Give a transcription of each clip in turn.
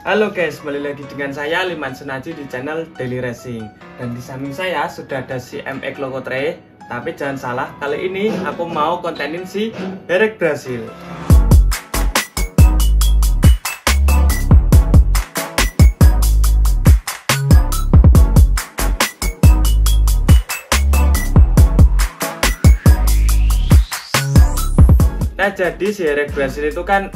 Halo guys, kembali lagi dengan saya Liman Sunaji di channel Daily Racing. Dan di samping saya sudah ada si MX Locotre. Tapi jangan salah, kali ini aku mau kontenin si Herek Brazil. Nah, jadi si Herek Brazil itu kan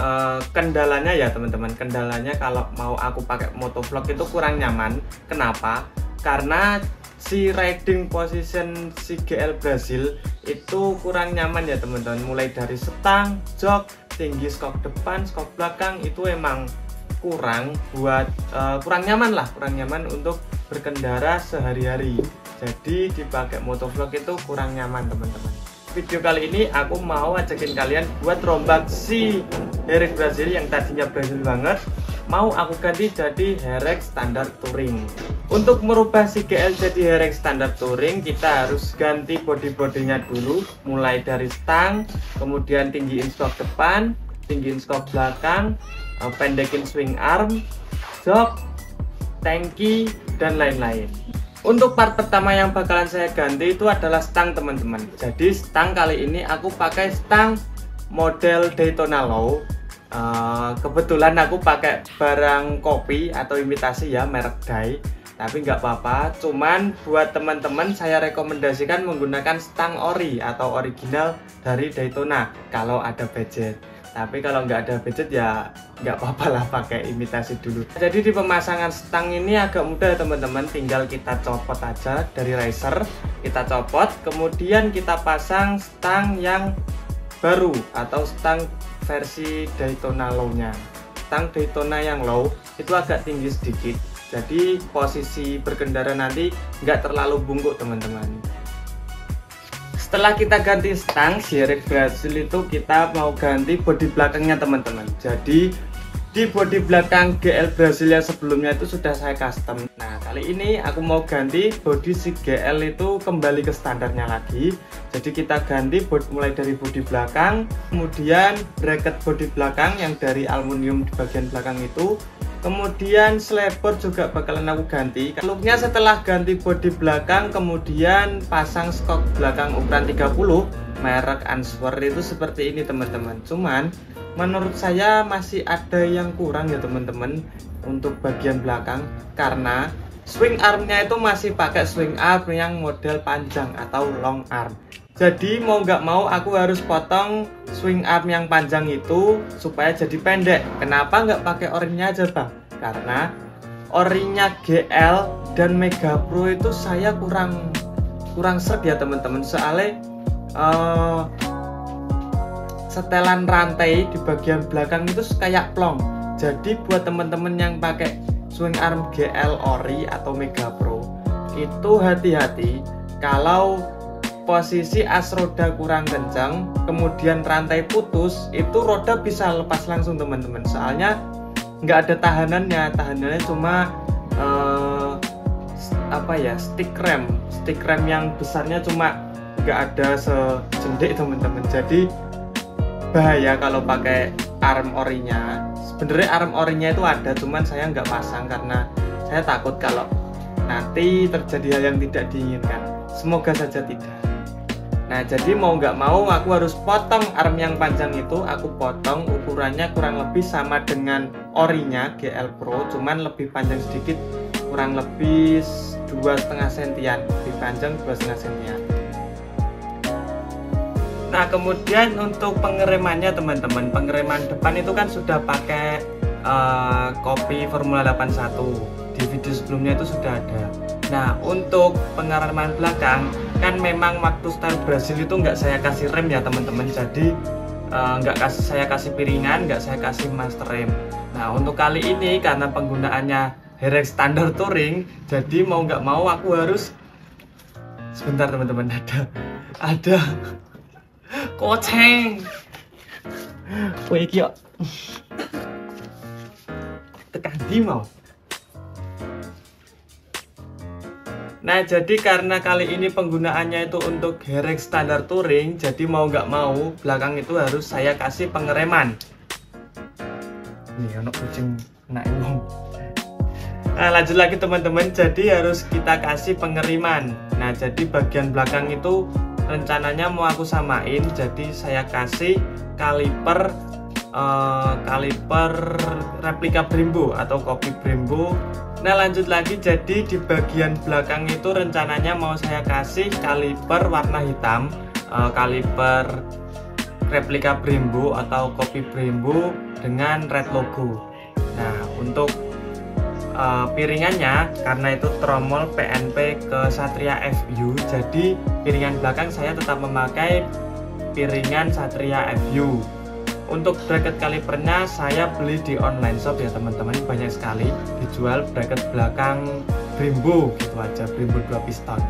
kendalanya ya teman-teman. Kendalanya kalau mau aku pakai motovlog itu kurang nyaman. Kenapa? Karena si riding position si GL Brazil itu kurang nyaman ya teman-teman. Mulai dari setang, jok, tinggi skok depan, skok belakang itu emang kurang nyaman lah, kurang nyaman untuk berkendara sehari-hari. Jadi dipakai motovlog itu kurang nyaman teman-teman. Video kali ini aku mau ajakin kalian buat rombak si Herek Brazil yang tadinya Brazil banget, mau aku ganti jadi Herek standar touring. Untuk merubah si GL jadi Herek standar touring, kita harus ganti body-bodinya dulu, mulai dari stang, kemudian tinggiin stok depan, tinggiin stok belakang, pendekin swing arm, jok, tangki, dan lain-lain. Untuk part pertama yang bakalan saya ganti itu adalah stang teman-teman. Jadi stang kali ini aku pakai stang model Daytona Low. Kebetulan aku pakai barang kopi atau imitasi ya, merek Dai. Tapi nggak apa-apa. Cuman buat teman-teman saya rekomendasikan menggunakan stang ori atau original dari Daytona kalau ada budget. Tapi kalau nggak ada budget ya nggak apa-apa lah pakai imitasi dulu. Jadi di pemasangan stang ini agak mudah teman-teman, tinggal kita copot aja dari riser, kita copot, kemudian kita pasang stang yang baru atau stang versi Daytona Low-nya. Stang Daytona yang low itu agak tinggi sedikit, jadi posisi berkendara nanti nggak terlalu bungkuk teman-teman. Setelah kita ganti stang si Herek Brazil itu kita mau ganti bodi belakangnya teman-teman. Jadi di bodi belakang GL Brazil yang sebelumnya itu sudah saya custom. Nah kali ini aku mau ganti bodi si GL itu kembali ke standarnya lagi. Jadi kita ganti mulai dari bodi belakang, kemudian bracket bodi belakang yang dari aluminium di bagian belakang itu. Kemudian slipper juga bakalan aku ganti. Looknya setelah ganti bodi belakang, kemudian pasang skok belakang ukuran 30 merek Answer itu seperti ini teman-teman. Cuman menurut saya masih ada yang kurang ya teman-teman untuk bagian belakang, karena swing armnya itu masih pakai swing arm yang model panjang atau long arm. Jadi mau nggak mau aku harus potong swing arm yang panjang itu supaya jadi pendek. Kenapa nggak pakai orinya aja bang? Karena orinya GL dan Mega Pro itu saya kurang seret ya teman-teman. Soalnya setelan rantai di bagian belakang itu kayak plong. Jadi buat teman-teman yang pakai swing arm GL ori atau Mega Pro itu hati-hati kalau posisi as roda kurang kencang, kemudian rantai putus, itu roda bisa lepas langsung teman-teman. Soalnya nggak ada tahanannya cuma stick rem yang besarnya cuma nggak ada sejendik teman-teman. Jadi bahaya kalau pakai arm orinya. Sebenarnya arm orinya itu ada, cuman saya nggak pasang karena saya takut kalau nanti terjadi hal yang tidak diinginkan. Semoga saja tidak. Nah jadi mau nggak mau aku harus potong arm yang panjang itu. Aku potong ukurannya kurang lebih sama dengan orinya GL Pro, cuman lebih panjang sedikit, kurang lebih 2,5 sentian, lebih panjang 2,5 sentian. Nah kemudian untuk pengeremannya teman-teman, pengereman depan itu kan sudah pakai kopi Formula 81. Di video sebelumnya itu sudah ada. Nah untuk pengereman belakang kan memang waktu style Brazil itu nggak saya kasih rem ya teman-teman. Jadi saya kasih piringan, nggak saya kasih master rem. Nah untuk kali ini karena penggunaannya Herek standar touring, jadi mau nggak mau aku harus sebentar teman-teman, ada koceng kue kyo tekan di mau. Nah jadi karena kali ini penggunaannya itu untuk Herek standar touring, jadi mau nggak mau belakang itu harus saya kasih pengereman. Nih anak kucing Nah, lanjut lagi teman-teman, jadi harus kita kasih pengeriman. Nah, jadi bagian belakang itu rencananya mau aku samain, jadi saya kasih kaliper replika Brembo atau kopi Brembo. Nah, lanjut lagi, jadi di bagian belakang itu rencananya mau saya kasih kaliper warna hitam, kaliper replika Brembo atau kopi Brembo dengan red logo. Nah, untuk piringannya, karena itu tromol PNP ke Satria FU, jadi piringan belakang saya tetap memakai piringan Satria FU. Untuk bracket kalipernya saya beli di online shop ya teman-teman, banyak sekali dijual bracket belakang Brembo gitu aja, Brembo 2 piston.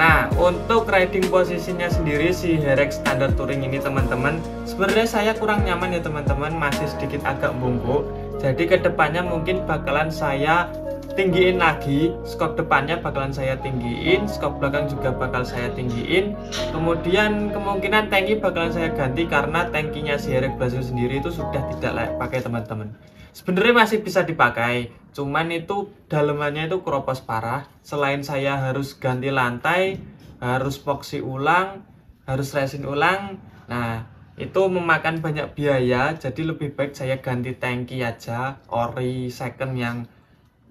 Nah, untuk riding posisinya sendiri si Herex Standard Touring ini teman-teman, sebenarnya saya kurang nyaman ya teman-teman, masih sedikit agak bungkuk. Jadi kedepannya mungkin bakalan saya tinggiin lagi, skop depannya bakalan saya tinggiin, skop belakang juga bakal saya tinggiin. Kemudian kemungkinan tangki bakalan saya ganti karena tangkinya si Herex Brazil sendiri itu sudah tidak layak pakai teman-teman. Sebenarnya masih bisa dipakai, cuman itu dalemannya itu keropos parah. Selain saya harus ganti lantai, harus epoxy ulang, harus resin ulang. Nah, itu memakan banyak biaya, jadi lebih baik saya ganti tangki aja, ori second yang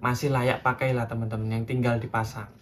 masih layak pakai lah teman-teman, yang tinggal dipasang.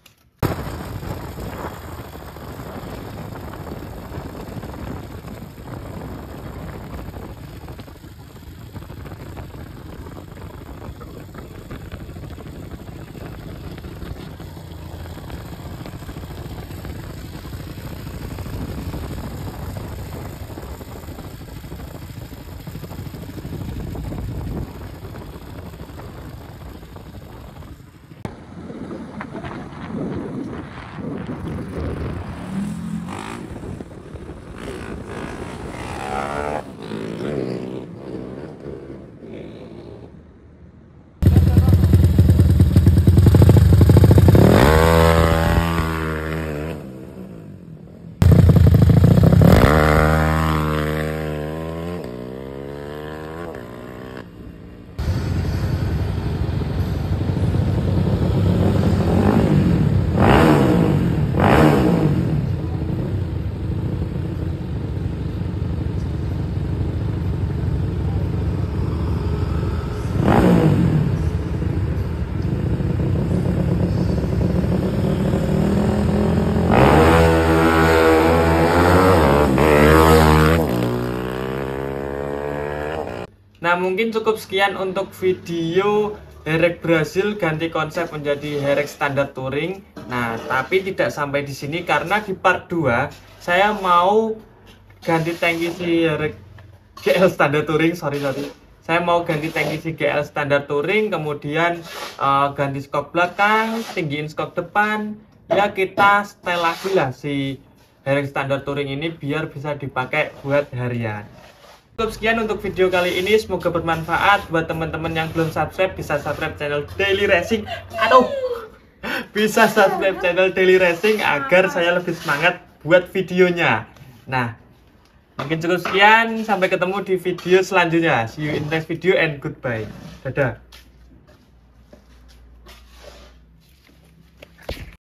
Nah, mungkin cukup sekian untuk video Herex Brazil ganti konsep menjadi Herex Standard Touring. Nah, tapi tidak sampai di sini karena di part 2 saya mau ganti tangki si Herex GL Standard Touring, sorry. Saya mau ganti tangki si GL Standard Touring, kemudian ganti skop belakang, tinggiin skop depan. Ya, kita setel lagi lah si Herex Standard Touring ini biar bisa dipakai buat harian. Cukup sekian untuk video kali ini, semoga bermanfaat. Buat teman-teman yang belum subscribe, bisa subscribe channel Daily Racing. Bisa subscribe channel Daily Racing agar saya lebih semangat buat videonya. Nah, mungkin cukup sekian, sampai ketemu di video selanjutnya. See you in next video and goodbye. Dadah.